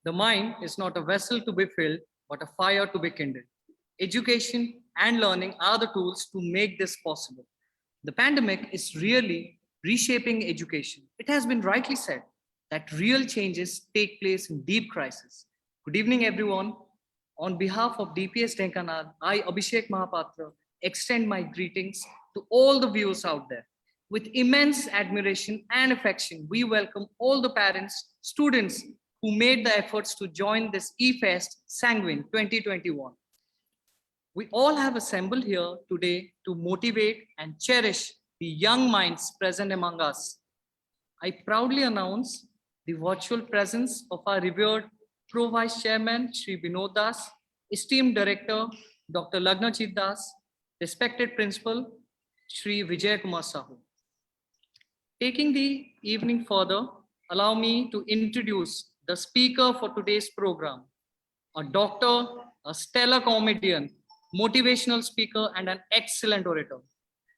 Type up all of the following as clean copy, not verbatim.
The mind is not a vessel to be filled, but a fire to be kindled. Education and learning are the tools to make this possible. The pandemic is really reshaping education. It has been rightly said that real changes take place in deep crisis. Good evening, everyone. On behalf of DPS Dhenkanal, I, Abhishek Mahapatra, extend my greetings to all the viewers out there. With immense admiration and affection, we welcome all the parents, students who made the efforts to join this eFest Sanguine 2021. We all have assembled here today to motivate and cherish the young minds present among us. I proudly announce the virtual presence of our revered Pro Vice Chairman, Shri Vinod Das, esteemed Director, Dr. Lagnajit Das, respected Principal, Shri Vijay Kumar Sahu. Taking the evening further, allow me to introduce the speaker for today's program, a doctor, a stellar comedian, motivational speaker, and an excellent orator.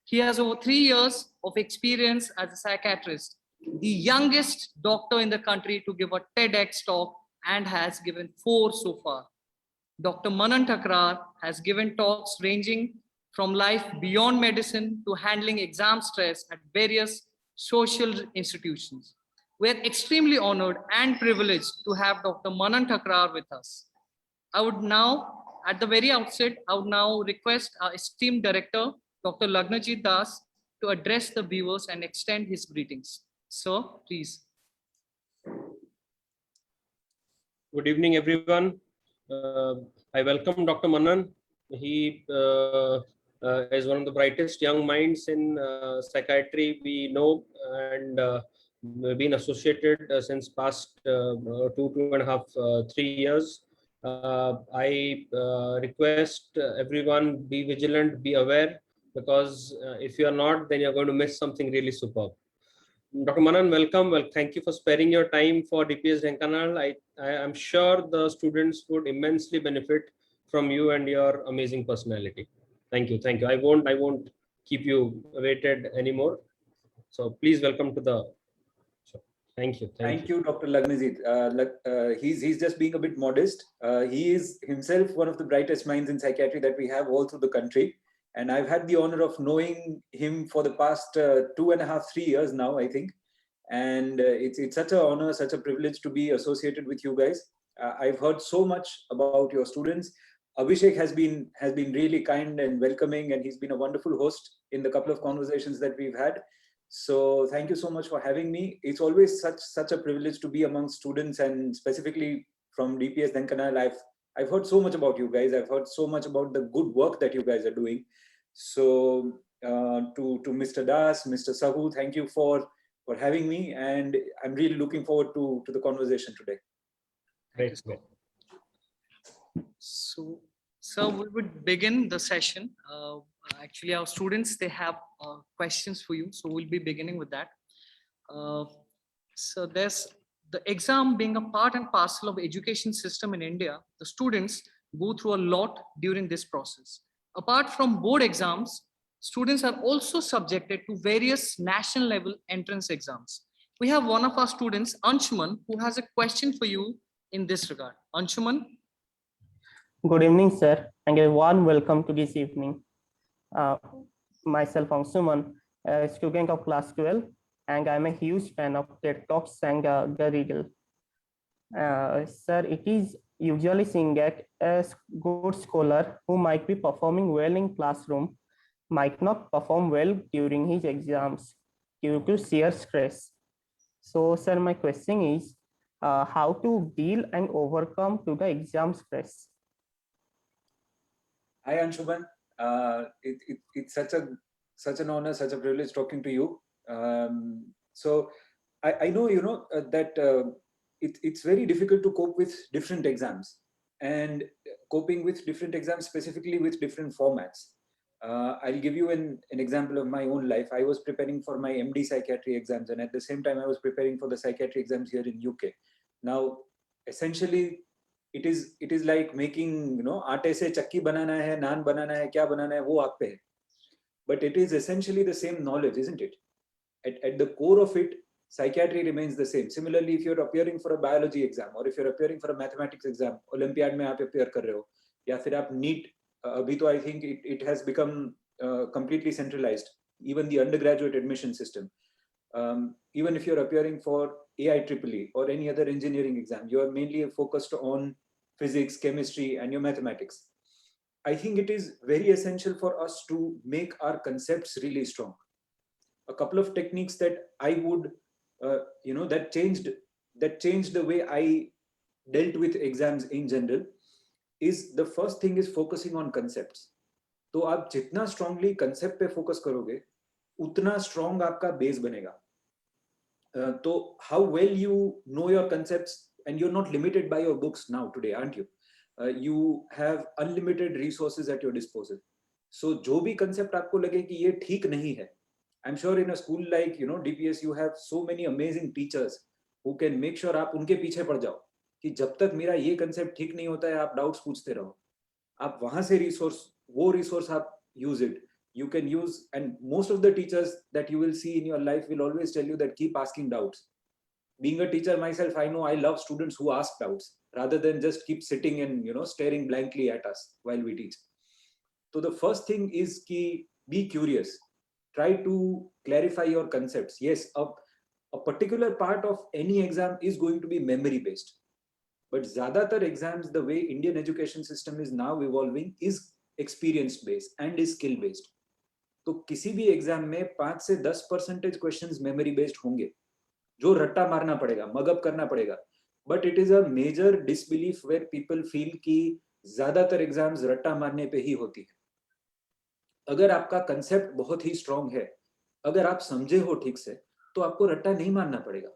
He has over 3 years of experience as a psychiatrist, the youngest doctor in the country to give a TEDx talk and has given 4 so far. Dr. Manan Thakrar has given talks ranging from life beyond medicine to handling exam stress at various social institutions. We are extremely honored and privileged to have Dr. Manan Thakrar with us. I would now, at the very outset, I would now request our esteemed director, Dr. Lagnajit Das, to address the viewers and extend his greetings. Sir, please. Good evening, everyone. I welcome Dr. Manan. He is one of the brightest young minds in psychiatry we know, and been associated since past 2.5, 3 years. I request everyone be vigilant, be aware, because if you are not, then you're going to miss something really superb. Dr. Manan, welcome. Well, thank you for sparing your time for DPS Dhenkanal. I am sure the students would immensely benefit from you and your amazing personality. Thank you. Thank you. I won't keep you waited anymore. So please welcome to the show. Thank you. Thank you, Dr. Lagnajit. He's just being a bit modest. He is himself one of the brightest minds in psychiatry that we have all through the country. And I've had the honor of knowing him for the past 2.5, 3 years now, I think. And it's such an honor, such a privilege to be associated with you guys. I've heard so much about your students. Abhishek has been really kind and welcoming, and he's been a wonderful host in the couple of conversations that we've had. So thank you so much for having me. It's always such a privilege to be among students, and specifically from DPS Dhenkanal. I've heard so much about you guys. I've heard so much about the good work that you guys are doing. So to Mr. Das, Mr. Sahu, thank you for having me, and I'm really looking forward to the conversation today. Great. So, sir, we would begin the session. Actually, our students, they have questions for you. So we'll be beginning with that. So there's the exam being a part and parcel of education system in India. The students go through a lot during this process. Apart from board exams, students are also subjected to various national level entrance exams. We have one of our students, Anshuman, who has a question for you in this regard. Anshuman. Good evening, sir, and a warm welcome to this evening. Myself, Anshuman, a student of class 12, and I'm a huge fan of TED Talks and the Riddle. Sir, it is usually seen that a good scholar who might be performing well in classroom might not perform well during his exams due to sheer stress. So, sir, my question is how to deal and overcome to the exam stress? Hi, Anshuman. It's such an honor, such a privilege talking to you. So I know, that it's very difficult to cope with different exams, and coping with different exams, specifically with different formats. I'll give you an example of my own life. I was preparing for my MD psychiatry exams, and at the same time, I was preparing for the psychiatry exams here in UK. Now, essentially, it is like making, आटे से चक्की बनाना है, नान बनाना है, क्या बनाना है, वो आप पे है. But it is essentially the same knowledge, isn't it? At the core of it, psychiatry remains the same. Similarly, if you're appearing for a biology exam or if you're appearing for a mathematics exam, Olympiad में आप appear कर रहे हो, या फिर आप NEET, अभी तो I think it has become completely centralized, even the undergraduate admission system. Even if you're appearing for AIEEE or any other engineering exam, you are mainly focused on physics, chemistry, and your mathematics. I think it is very essential for us to make our concepts really strong. A couple of techniques that I would, that changed the way I dealt with exams in general is, the first thing is focusing on concepts. तो आप जितना strongly concept पे focus करोगे, उतना strong आपका base बनेगा. So how well you know your concepts, and you're not limited by your books now today, aren't you? You have unlimited resources at your disposal. So जो भी concept आपको लगे कि ये ठीक नहीं है, I'm sure in a school like DPS you have so many amazing teachers who can make sure आप उनके पीछे पड़ जाओ कि जब तक मेरा ये concept ठीक नहीं होता है आप doubts पूछते रहो. आप वहां से वो resource आप use it. You can use, and most of the teachers that you will see in your life will always tell you that keep asking doubts. Being a teacher myself, I know I love students who ask doubts rather than just keep sitting and staring blankly at us while we teach. So the first thing is ki be curious. Try to clarify your concepts. Yes, a particular part of any exam is going to be memory based, but zyadatar exams, the way Indian education system is now evolving, is experience based and is skill based. तो किसी भी exam में 5 से 10% questions memory based होंगे, जो रट्टा मारना पड़ेगा, मगअप करना पड़ेगा. But it is a major disbelief where people feel कि ज्यादातर एग्जाम्स रट्टा मारने पे ही होती है. अगर आपका कंसेप्ट बहुत ही स्ट्रांग है, अगर आप समझे हो ठीक से, तो आपको रट्टा नहीं मारना पड़ेगा.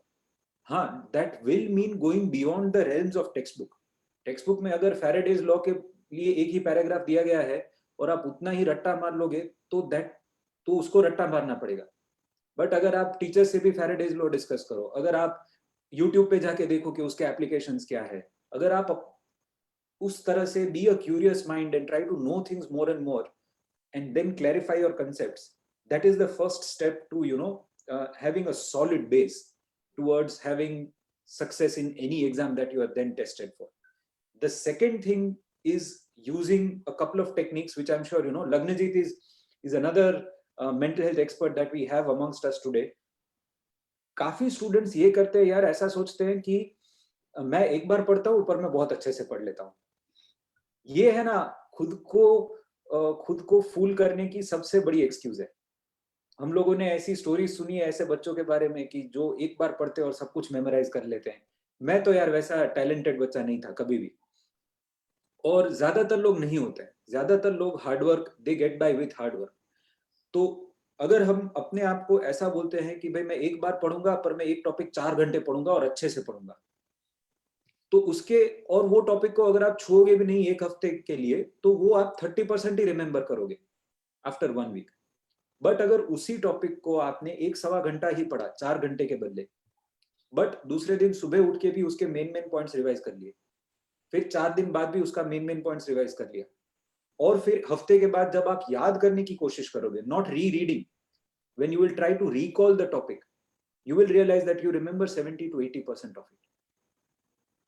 हाँ, that will mean going beyond the realms of text book. Text book में अगर फैराडेज लॉ के लिए एक ही पैराग्राफ दिया गया है और आप उतना ही रट्टा मार लोगे, तो उसको रट्टा मारना पड़ेगा. बट अगर आप टीचर से भी फैराडेज लॉ डिस्कस करो, अगर आप यूट्यूब पे जाके देखो कि उसके एप्लीकेशंस क्या है, अगर आप उस तरह से be a curious mind and try to know things more and more and then clarify your concepts, that is the first step to having a solid base towards having success in any exam that you are then tested for. The second thing is using a couple of techniques which I'm sure Lagnajit is another mental health expert that we have amongst us today. काफी students ये करते हैं यार, ऐसा सोचते हैं कि मैं एक बार पढ़ता हूँ, ऊपर मैं बहुत अच्छे से पढ़ लेता हूँ. ये है ना खुद को फूल करने की सबसे बड़ी एक्सक्यूज है. हम लोगों ने ऐसी स्टोरी सुनी है ऐसे बच्चों के बारे में कि जो एक बार पढ़ते और सब कुछ मेमोराइज कर लेते हैं. मैं तो यार वैसा टैलेंटेड बच्चा नहीं था कभी भी. और ज्यादातर लोग नहीं होते हैं. ज्यादातर लोग hard work, they get by with hard work. तो अगर हम अपने आप को ऐसा बोलते हैं कि भाई मैं एक बार पढ़ूंगा, पर मैं एक टॉपिक 4 घंटे पढ़ूंगा और अच्छे से पढ़ूंगा, तो उसके और वो टॉपिक को अगर आप छोड़ोगे भी नहीं एक हफ्ते के लिए, तो वो आप 30% ही रिमेंबर करोगे आफ्टर 1 वीक. बट अगर उसी टॉपिक को आपने 1-1.25 घंटा ही पढ़ा 4 घंटे के बदले, बट दूसरे दिन सुबह उठ के भी उसके मेन पॉइंट्स रिवाइज कर लिए, फिर 4 दिन बाद भी उसका मेन पॉइंट्स रिवाइज कर लिया, और फिर हफ्ते के बाद जब आप याद करने की कोशिश करोगे, not reading, when you will try to recall the topic, you will realize that you remember 70 to 80% of it.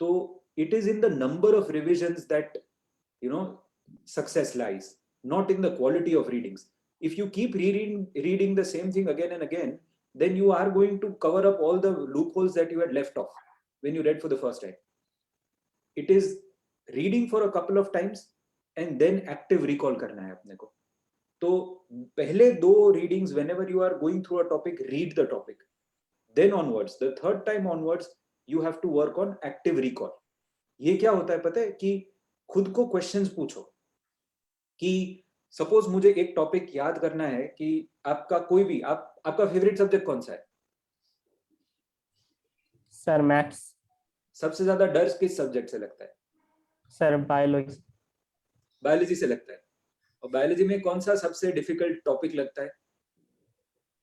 So it is in the number of revisions that success lies, not in the quality of readings. If you keep reading the same thing again and again, then you are going to cover up all the loopholes that you had left off when you read for the first time. It is reading for a couple of times and then active recall करना है अपने को. तो पहले 2 readings, whenever you are going through a topic, read the topic. Then onwards, the third time onwards, you have to work on active recall. ये क्या होता है पता है कि खुद को क्वेश्चंस पूछो कि सपोज मुझे एक टॉपिक याद करना है कि आपका कोई भी आपका फेवरेट सब्जेक्ट कौन सा है? Sir maths. सबसे ज्यादा डर किस सब्जेक्ट से लगता है? Sir biology. बायोलॉजी से लगता है. और बायोलॉजी में कौन सा सबसे डिफिकल्ट टॉपिक लगता है?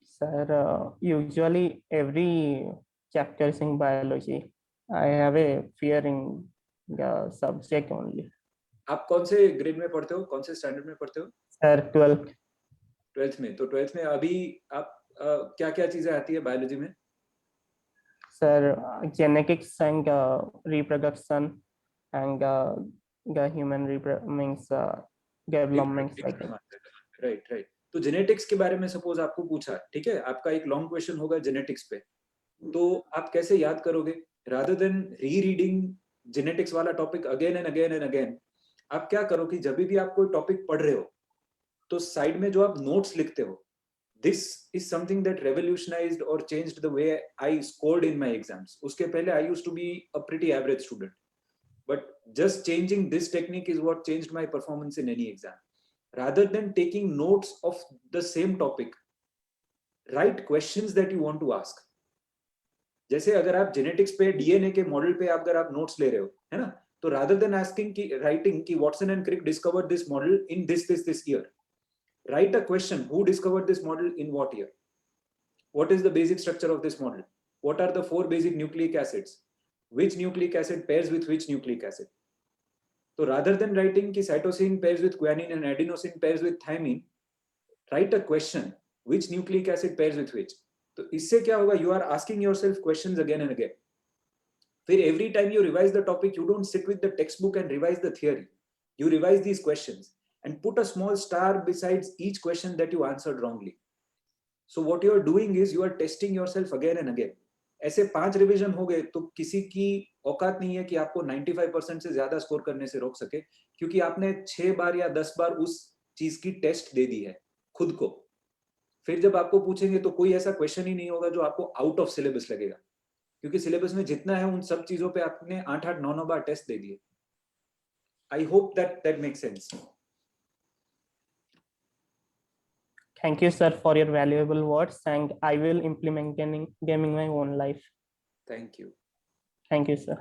Sir usually every chapters in biology I have a fear in the subject only. आप कौन से ग्रेड में पढ़ते हो, कौन से स्टैंडर्ड में पढ़ते हो? सर 12th में. तो 12th में अभी आप क्या क्या चीजें आती है बायोलॉजी में? Sir, genetics and reproduction and the human means development cycle. Right right. तो जेनेटिक्स के बारे में सपोज आपको पूछा, ठीक है, आपका एक लॉन्ग क्वेश्चन होगा जेनेटिक्स पे, तो आप कैसे याद करोगे? रादर देन री रीडिंग जेनेटिक्स वाला topic again and again and again, आप क्या करो कि जब भी आप कोई टॉपिक पढ़ रहे हो तो साइड में जो आप नोट्स लिखते हो, this is something that revolutionized or changed the way I scored in my exams. Uske pehle I used to be a pretty average student, but just changing this technique is what changed my performance in any exam. Rather than taking notes of the same topic, write questions that you want to ask. जैसे अगर आप genetics पे DNA के model पे अगर आप notes ले रहे हो, है ना, तो rather than asking की writing की Watson and Crick discovered this model in this year, write a question: who discovered this model in what year? What is the basic structure of this model? What are the 4 basic nucleic acids? Which nucleic acid pairs with which nucleic acid? So rather than writing ki cytosine pairs with guanine and adenosine pairs with thymine, write a question: which nucleic acid pairs with which? तो इससे क्या होगा? You are asking yourself questions again and again. फिर every time you revise the topic, you don't sit with the textbook and revise the theory. You revise these questions and put a small star besides each question that you answered wrongly. So what you are doing is you are testing yourself again and again. ऐसे 5 revision हो गए तो किसी की औकात नहीं है कि आपको 95% से ज्यादा स्कोर करने से रोक सके, क्योंकि आपने 6 बार या 10 बार उस चीज की टेस्ट दे दी है खुद को। फिर जब आपको पूछेंगे तो कोई ऐसा क्वेश्चन ही नहीं होगा जो आपको आउट ऑफ सिलेबस लगेगा, क्योंकि सिलेबस में जितना है उन सब चीजों पे आपने 8-8, 9-9 बार टेस्ट दे दिए। I hope that makes sense. Thank you, sir, for your valuable words, and I will implement gaming my own life. Thank you. Thank you, sir.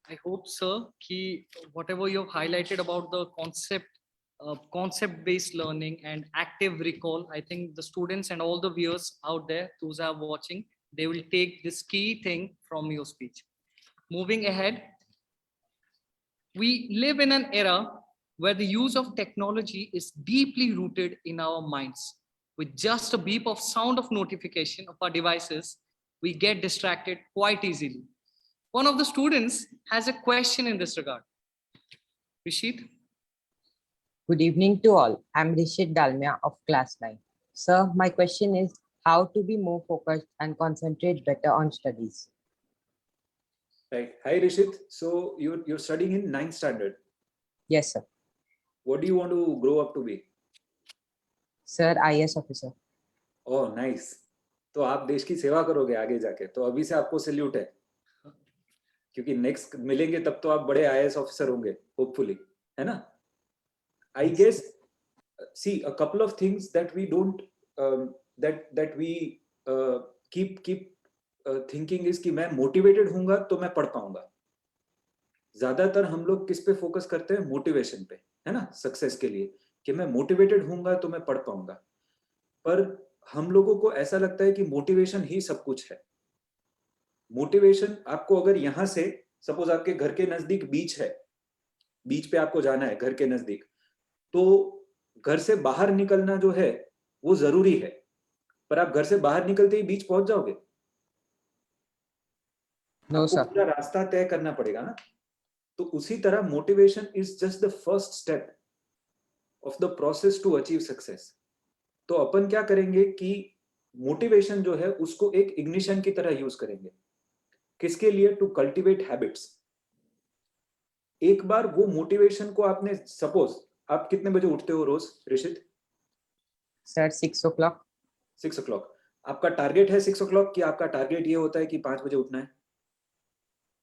I hope, sir, ki whatever you have highlighted about the concept-based learning and active recall, I think the students and all the viewers out there, those are watching, they will take this key thing from your speech. Moving ahead, we live in an era where the use of technology is deeply rooted in our minds. With just a beep of sound of notification of our devices, we get distracted quite easily. One of the students has a question in this regard. Rishit? Good evening to all. I'm Rishit Dalmia of class 9. Sir, my question is how to be more focused and concentrate better on studies. Right. Hi, Rishit. So you're studying in 9th standard. Yes, sir. What do you want to grow up to be? Sir, IAS officer. Oh, nice. तो आप देश की सेवा करोगे आगे जाके, तो अभी से आपको सैल्यूट है, क्योंकि नेक्स्ट मिलेंगे तब तो आप बड़े आईएएस ऑफिसर होंगे, होपफुली, है ना? I guess, see, a couple of things that we don't that we keep thinking is कि मैं मोटिवेटेड होऊंगा तो मैं पढ़ पाऊंगा। ज्यादातर हम लोग किस पे फोकस करते हैं? मोटिवेशन पे, है ना, सक्सेस के लिए, कि मैं मोटिवेटेड होऊंगा तो मैं पढ़ पाऊंगा। पर हम लोगों को ऐसा लगता है कि मोटिवेशन ही सब कुछ है। मोटिवेशन आपको अगर यहाँ से सपोज आपके घर के नजदीक बीच है, बीच पे आपको जाना है घर के नजदीक, तो घर से बाहर निकलना जो है वो जरूरी है, पर आप घर से बाहर निकलते ही बीच पहुंच जाओगे? No, आपको sir. पूरा रास्ता तय करना पड़ेगा ना। तो उसी तरह motivation is just the first step of the process to achieve success. तो अपन क्या करेंगे कि मोटिवेशन जो है उसको एक इग्निशन की तरह यूज करेंगे। किसके लिए? To cultivate habits. एक बार वो मोटिवेशन को आपने, सपोज आप कितने बजे उठते हो रोज ऋषित? Sir, 6 o'clock. 6 o'clock। आपका टारगेट है 6 o'clock कि आपका टारगेट ये होता है कि 5 बजे उठना है?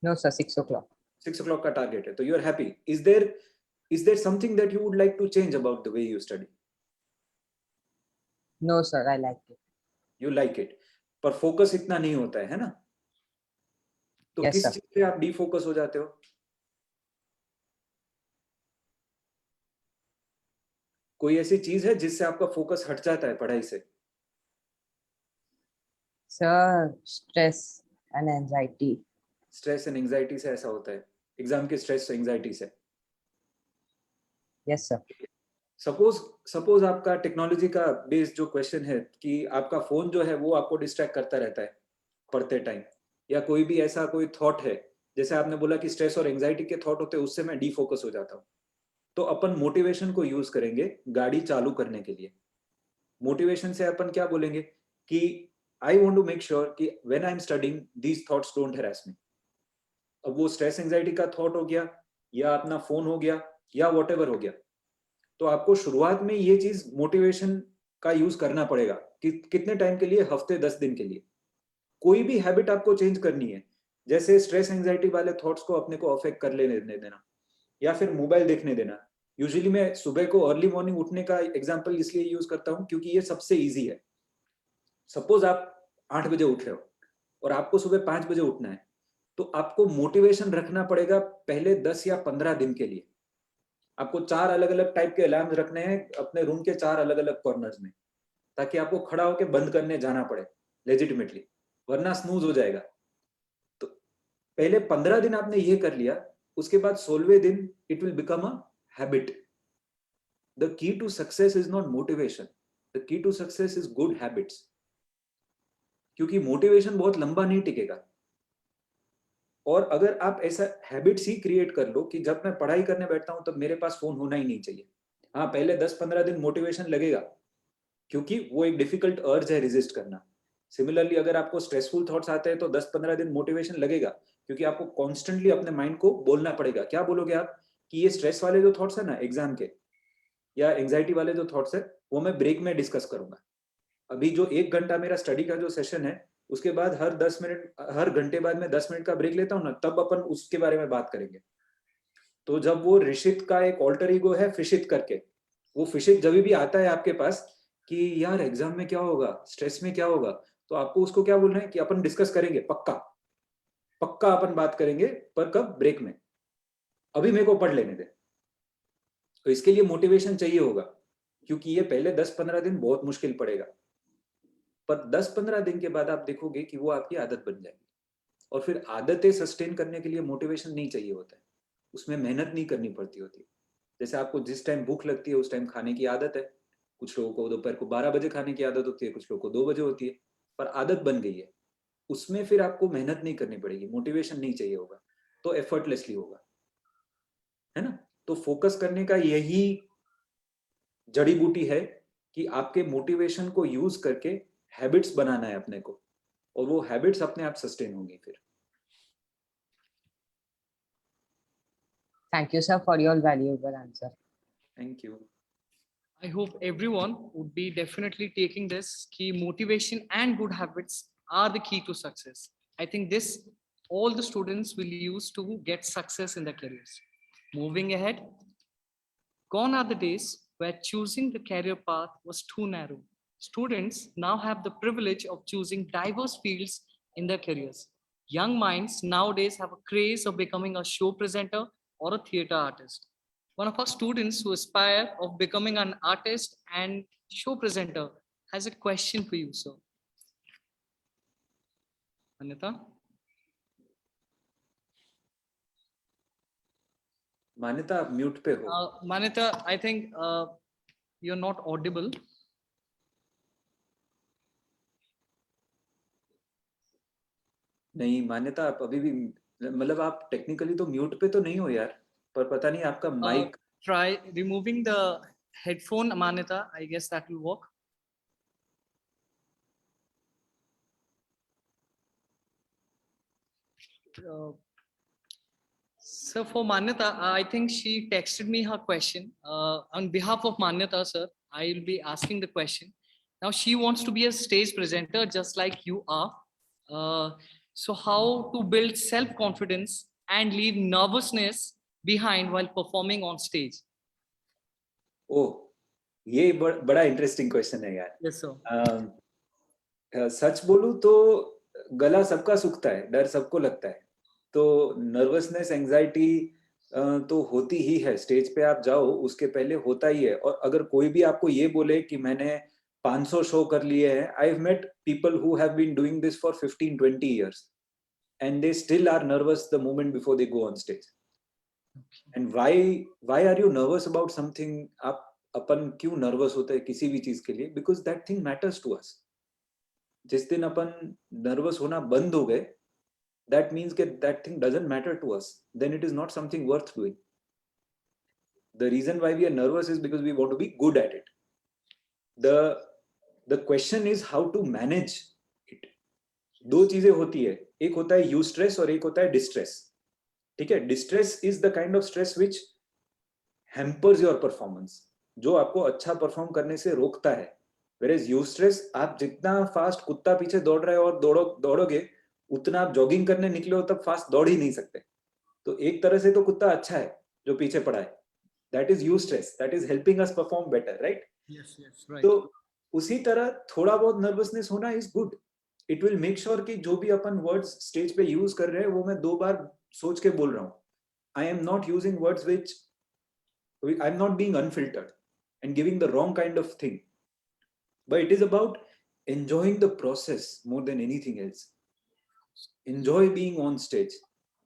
No, sir, 6 o'clock. 6 o'clock का टारगेट है, तो you are happy. is there something that you would like to change about the way you study? No, sir, I like it. You like it, पर फोकस इतना नहीं होता है ना? तो Yes, किस sir. चीज पे आप डीफोकस हो जाते हो? कोई ऐसी चीज है जिससे आपका फोकस हट जाता है पढ़ाई से? Sir, stress and anxiety. Stress and anxiety से ऐसा होता है, एग्जाम के स्ट्रेस एंजाइटी से। Yes, sir. सपोज आपका टेक्नोलॉजी का बेस्ड जो क्वेश्चन है कि आपका फोन जो है वो आपको डिस्ट्रैक्ट करता रहता है पढ़ते टाइम, या कोई भी ऐसा कोई थॉट है, जैसे आपने बोला कि स्ट्रेस और एंजाइटी के थॉट होते हैं, उससे मैं डिफोकस हो जाता हूँ, तो अपन मोटिवेशन को यूज करेंगे गाड़ी चालू करने के लिए। मोटिवेशन से अपन क्या बोलेंगे कि I want to make sure कि when I am studying these thoughts don't harass me. अब वो स्ट्रेस एंजाइटी का थॉट हो गया या अपना फोन हो गया या व्हाटएवर हो गया, तो आपको शुरुआत में ये चीज मोटिवेशन का यूज करना पड़ेगा कि कितने टाइम के लिए, हफ्ते 10 दिन के लिए। कोई भी हैबिट आपको चेंज करनी है, जैसे स्ट्रेस एंजाइटी वाले थॉट्स को अपने को अफेक्ट कर लेने देना या फिर मोबाइल देखने देना। यूजुअली मैं सुबह को अर्ली मॉर्निंग उठने का एग्जांपल इसलिए यूज करता हूं क्योंकि ये सबसे इजी है। सपोज आप 8 बजे उठ रहे हो और आपको सुबह 5 बजे उठना है, तो आपको मोटिवेशन रखना पड़ेगा पहले 10 या 15 दिन के लिए। आपको 4 अलग अलग टाइप के अलार्म रखने हैं अपने रूम के 4 अलग अलग कॉर्नर्स में, ताकि आपको खड़ा होकर बंद करने जाना पड़े लेजिटिमेटली, वरना स्नूज हो जाएगा। तो पहले 15 दिन आपने ये कर लिया, उसके बाद 16वें दिन it will become a habit. The key to success is not motivation, the key to success is good habits. क्योंकि मोटिवेशन बहुत लंबा नहीं टिकेगा। और अगर आप ऐसा हैबिट्स ही क्रिएट कर लो कि जब मैं पढ़ाई करने बैठता हूं तब मेरे पास फोन होना ही नहीं चाहिए। हाँ, पहले 10-15 दिन मोटिवेशन लगेगा क्योंकि वो एक डिफिकल्ट अर्ज है रेजिस्ट करना। सिमिलरली अगर आपको स्ट्रेसफुल थॉट्स आते हैं तो 10-15 दिन मोटिवेशन लगेगा, क्योंकि आपको कॉन्स्टेंटली अपने माइंड को बोलना पड़ेगा। क्या बोलोगे आप कि ये स्ट्रेस वाले जो थॉट्स है ना एग्जाम के, या एंजाइटी वाले जो थॉट्स है, वो मैं ब्रेक में डिस्कस करूंगा। अभी जो 1 घंटा मेरा स्टडी का जो सेशन है, उसके बाद हर 10 मिनट, हर घंटे बाद में 10 मिनट का ब्रेक लेता हूँ ना, तब अपन उसके बारे में बात करेंगे। तो जब वो ऋषित का एक ऑल्टर ईगो है फिशित करके, वो फिशित जब भी आता है आपके पास कि यार एग्जाम में क्या होगा, स्ट्रेस में क्या होगा, तो आपको उसको क्या बोलना है कि अपन डिस्कस करेंगे, पक्का पक्का अपन बात करेंगे, पर कब? ब्रेक में। अभी मेरे को पढ़ लेने दे। तो इसके लिए मोटिवेशन चाहिए होगा, क्योंकि ये पहले 10-15 दिन बहुत मुश्किल पड़ेगा, पर 10-15 दिन के बाद आप देखोगे कि वो आपकी आदत बन जाएगी। और फिर आदतें सस्टेन करने के लिए मोटिवेशन नहीं चाहिए होता है, उसमें मेहनत नहीं करनी पड़ती होती। जैसे आपको जिस टाइम भूख लगती है उस टाइम खाने की आदत है। कुछ लोगों को दोपहर को 12 बजे खाने की आदत होती है, कुछ लोगों को 2 बजे होती है, पर आदत बन गई है। उसमें फिर आपको मेहनत नहीं करनी पड़ेगी, मोटिवेशन नहीं चाहिए होगा, तो एफर्टलेसली होगा, है ना? तो फोकस करने का यही जड़ी बूटी है कि आपके मोटिवेशन को यूज करके हैबिट्स बनाना है अपने को, और वो हैबिट्स अपने आप सस्टेन होंगी फिर। Thank you, sir, for your valuable answer. Thank you. I hope everyone would be definitely taking this key. Motivation and good habits are the key to success. I think this all the students will use to get success in their careers. Moving ahead, gone are the days where choosing the career path was too narrow. Students now have the privilege of choosing diverse fields in their careers. Young minds nowadays have a craze of becoming a show presenter or a theater artist. One of our students who aspire of becoming an artist and show presenter has a question for you, sir. Anita? मान्यता, आप mute पे हो। Manita, I think you're not audible. नहीं मान्यता, आप अभी भी, मतलब आप टेक्निकली तो म्यूट पे तो नहीं हो यार, पर पता नहीं आपका mic. Try removing the headphone, Manita. I guess that will work. So for Manyata, I think she texted me her question. On behalf of Manyata, sir, I will be asking the question. Now she wants to be a stage presenter just like you are. So how to build self-confidence and leave nervousness behind while performing on stage? ओह, ये बड़ा interesting question है यार। Yes, sir. सच बोलूं तो गला सबका सूखता है, डर सबको लगता है, तो नर्वसनेस, एंजाइटी तो होती ही है। स्टेज पे आप जाओ उसके पहले होता ही है। और अगर कोई भी आपको ये बोले कि मैंने 500 शो कर लिए हैं, I have met people who have been doing this for 15-20 years and they still are nervous the moment before they go on stage. And why are you nervous about something? आप अपन क्यों nervous होते हैं किसी भी चीज के लिए? Because that thing matters to us. जिस दिन अपन नर्वस होना बंद हो गए, that means that thing doesn't matter to us. Then it is not something worth doing. The reason why we are nervous is because we want to be good at it. The question is how to manage it. दो चीजें होती है, एक होता है eustress और एक होता है distress. ठीक है, distress is the kind of stress which hampers your performance, जो आपको अच्छा परफॉर्म करने से रोकता है. Whereas eustress, आप जितना फास्ट कुत्ता पीछे दौड़ रहे हो और दौड़ोगे उतना आप जॉगिंग करने निकले हो तब फास्ट दौड़ ही नहीं सकते. तो एक तरह से तो कुत्ता अच्छा है जो पीछे पड़ा है. That is eustress, that is helping us perform better, right? Yes, right. तो उसी तरह थोड़ा बहुत नर्वसनेस होना is good. It will make sure कि जो भी अपन वर्ड्स स्टेज पे यूज कर रहे हैं वो मैं 2 बार सोच के बोल रहा हूँ. आई am not using words which I am not being unfiltered and giving the wrong kind of thing. But it is about enjoying the process more than anything else. Enjoy being on stage.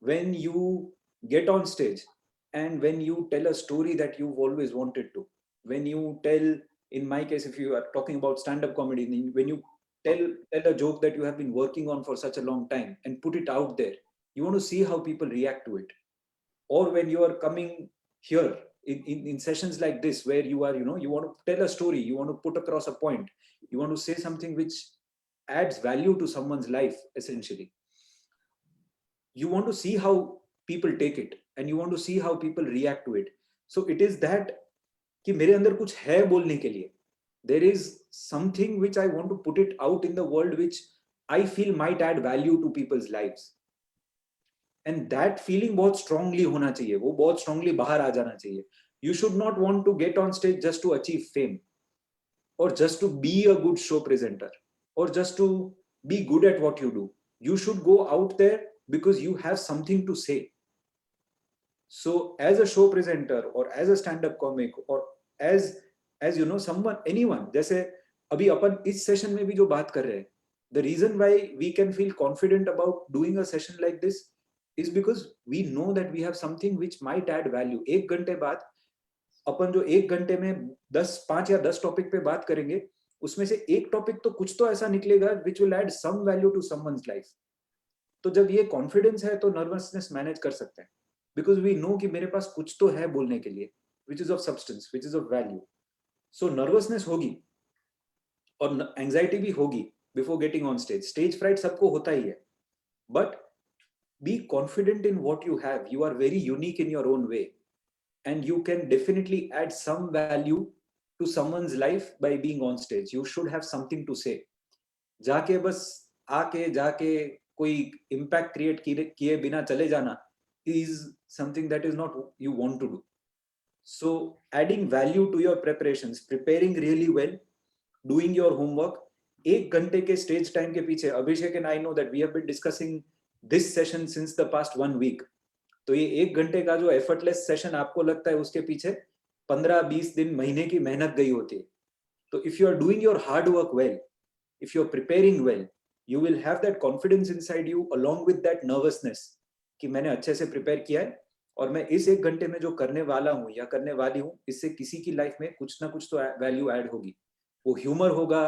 When you get on stage and when you tell a story that you've always wanted to, when you tell, in my case, if you are talking about stand-up comedy, when you tell a joke that you have been working on for such a long time and put it out there, you want to see how people react to it. Or when you are coming here in sessions like this, where you are, you want to tell a story, you want to put across a point, you want to say something which adds value to someone's life, essentially. You want to see how people take it and you want to see how people react to it. So it is that कि मेरे अंदर कुछ है बोलने के लिए. There is something which I want to put it out in the world which I feel might add value to people's lives. And that feeling बहुत strongly होना चाहिए, वो बहुत strongly बाहर आ जाना चाहिए. You should not want to get on stage just to achieve fame, or just to be a good show presenter, or just to be good at what you do. You should go out there because you have something to say. So as a show presenter or as a stand-up comic or as someone, anyone, जैसे अभी अपन इस session में भी जो बात कर रहे हैं, the reason why we can feel confident about doing a session like this is because we know that we have something which might add value. 1 घंटे बाद अपन जो 1 घंटे में 5 या 10 टॉपिक पे बात करेंगे, उसमें से एक टॉपिक तो कुछ तो ऐसा निकलेगा which will add some value to someone's life. तो जब ये कॉन्फिडेंस है तो नर्वसनेस मैनेज कर सकते हैं, because we know कि मेरे पास कुछ तो है बोलने के लिए, which is of substance, which is of value. So nervousness होगी और एंजाइटी भी होगी before getting on stage. Stage fright सबको होता ही है, but be confident in what you have. You are very unique in your own way, and you can definitely add some value to someone's life by being on stage. You should have something to say. जाके बस आके जाके कोई impact create किए बिना चले जाना is something that is not what you want to do. So adding value to your preparations, preparing really well, doing your homework. 1 घंटे के stage time के पीछे, Abhishek and I know that we have been discussing this session since the past 1 week. तो ये 1 घंटे का जो effortless session आपको लगता है उसके पीछे 15-20 दिन महीने की मेहनत गई होती है. तो if you are doing your hard work well, if you're preparing well, you will have that confidence inside you along with that nervousness कि मैंने अच्छे से prepare किया है और मैं इस 1 घंटे में जो करने वाला हूँ या करने वाली हूँ, इससे किसी की लाइफ में कुछ ना कुछ तो वैल्यू ऐड होगी. वो ह्यूमर होगा,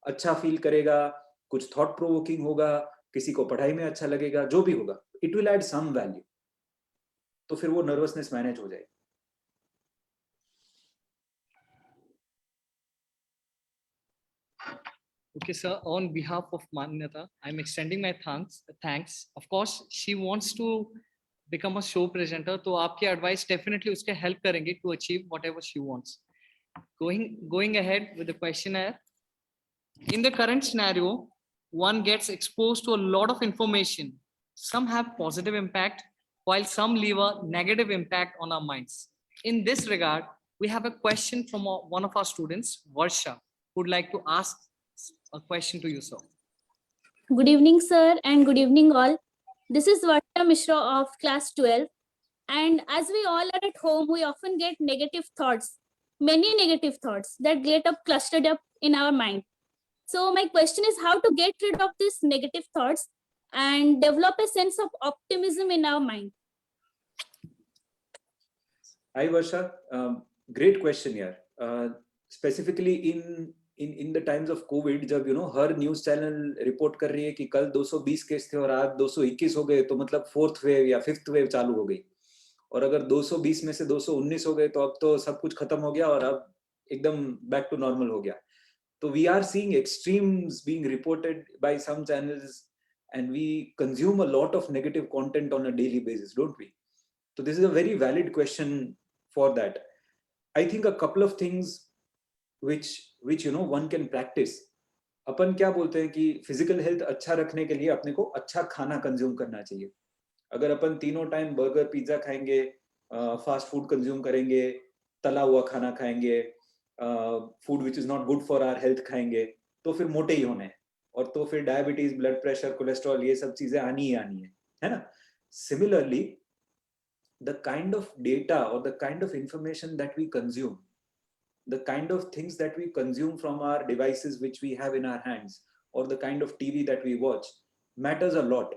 अच्छा फील करेगा, कुछ थॉट प्रोवोकिंग होगा, किसी को पढ़ाई में अच्छा लगेगा, जो भी होगा, it will add some value. तो फिर वो नर्वसनेस मैनेज हो जाएगी. Okay, sir. On behalf of Manyata, I'm extending my thanks. Of course, she wants to become a show presenter. तो आपकी advice definitely उसके help करेंगे to achieve whatever she wants. Going ahead with the questionnaire. In the current scenario, one gets exposed to a lot of information. Some have positive impact, while some leave a negative impact on our minds. In this regard, we have a question from one of our students, Varsha, who would like to ask a question to you, sir. Good evening, sir, and good evening, all. This is Varsha Mishra of class 12. And as we all are at home, we often get negative thoughts, many negative thoughts that get clustered up in our mind. So my question is how to get rid of these negative thoughts and develop a sense of optimism in our mind. Hi Varsha, great question here. Specifically in the times of COVID, जब हर news channel report कर रही है कि कल 220 case थे और आज 221 हो गए, तो मतलब फोर्थ वेव या फिफ्थ वेव चालू हो गई। और अगर 220 में से 219 हो गए तो अब तो सब कुछ खत्म हो गया और अब एकदम बैक टू नॉर्मल हो गया। तो we are seeing extremes being reported by some channels and we consume a lot of negative content on a daily basis, don't we? So this is a very valid question for that. I think a couple of things which one can practice. अपन क्या बोलते हैं कि physical health अच्छा रखने के लिए अपने को अच्छा खाना कंज्यूम करना चाहिए। अगर अपन तीनों टाइम बर्गर पिज्जा खाएंगे, फास्ट फूड कंज्यूम करेंगे, तला हुआ खाना खाएंगे, food which is not good for our health खाएंगे, तो फिर मोटे ही होने हैं, और तो फिर डायबिटीज, ब्लड प्रेशर, कोलेस्ट्रॉल, ये सब चीजें आनी ही आनी है ना। Similarly the kind of data or the kind of information that we consume, the kind of things that we consume from our devices which we have in our hands, or the kind of TV that we watch matters a lot.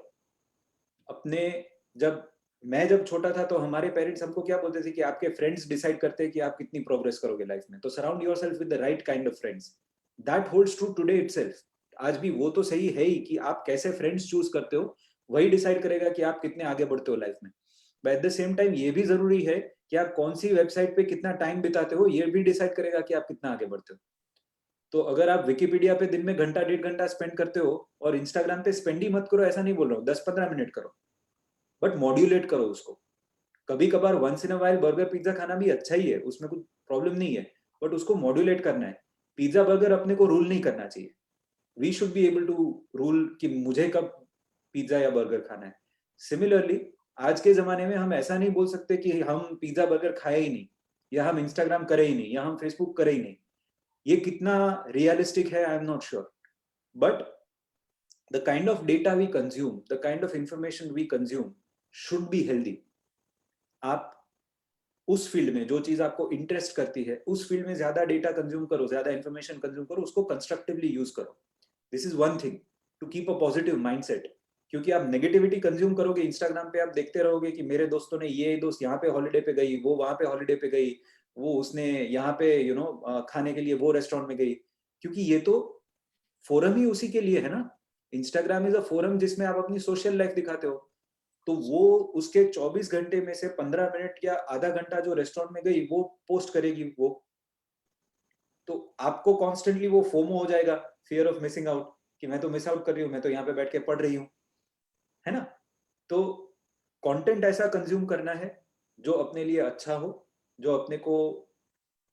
मैं जब छोटा था तो हमारे parents हमको क्या बोलते थे कि आपके फ्रेंड्स डिसाइड करते हैं कि आप कितनी प्रोग्रेस करोगे लाइफ में, तो surround yourself with the right kind of friends. That holds true today itself. आज भी वो तो सही है ही कि आप कैसे फ्रेंड्स चूज करते हो, वही डिसाइड करेगा कि आप कितने आगे बढ़ते हो लाइफ में। But at the same time ये भी जरूरी है कि आप कौन सी वेबसाइट पे कितना टाइम बिताते हो, ये भी डिसाइड करेगा कि आप कितना आगे बढ़ते हो। तो अगर आप विकिपीडिया पे दिन में घंटा 1.5 घंटा स्पेंड करते हो, और इंस्टाग्राम पे स्पेंड ही मत करो, ऐसा नहीं बोल रहा हूँ, 10-15 मिनट करो, बट मॉड्यूलेट करो उसको। कभी कभार once in a while burger pizza खाना भी अच्छा ही है, उसमें कुछ प्रॉब्लम नहीं है, बट उसको मॉड्यूलेट करना है। पिज्जा बर्गर अपने को रूल नहीं करना चाहिए। We should be able to rule कि मुझे कब पिज्जा या बर्गर खाना है। सिमिलरली आज के जमाने में हम ऐसा नहीं बोल सकते कि हम पिज्जा बर्गर खाए ही नहीं, या हम इंस्टाग्राम करे ही नहीं, या हम फेसबुक करे ही नहीं। ये कितना रियलिस्टिक है I am not sure, but the kind of data we consume, the kind of information we consume should be healthy. आप उस फील्ड में जो चीज आपको इंटरेस्ट करती है, उस फील्ड में ज्यादा डेटा कंज्यूम करो, ज्यादा इंफॉर्मेशन कंज्यूम करो, उसको कंस्ट्रक्टिवली यूज करो। This is one thing to keep a positive mindset. क्योंकि आप नेगेटिविटी कंज्यूम करोगे, इंस्टाग्राम पे आप देखते रहोगे कि मेरे दोस्तों ने, ये दोस्त यहाँ पे हॉलिडे पे गई, वो वहां पे हॉलिडे पे गई, वो उसने यहाँ पे खाने के लिए वो रेस्टोरेंट में गई, क्योंकि ये तो फोरम ही उसी के लिए है ना। इंस्टाग्राम इज अ फोरम जिसमें आप अपनी सोशल लाइफ दिखाते हो। तो वो उसके 24 घंटे में से 15 मिनट या आधा घंटा जो रेस्टोरेंट में गई वो पोस्ट करेगी, वो तो आपको कॉन्स्टेंटली वो फोमो हो जाएगा, फियर ऑफ मिसिंग आउट, कि मैं तो मिस आउट कर रही हूँ, मैं तो यहाँ पे बैठ के पढ़ रही हूँ, है ना। तो कंटेंट ऐसा कंज्यूम करना है जो अपने लिए अच्छा हो, जो अपने को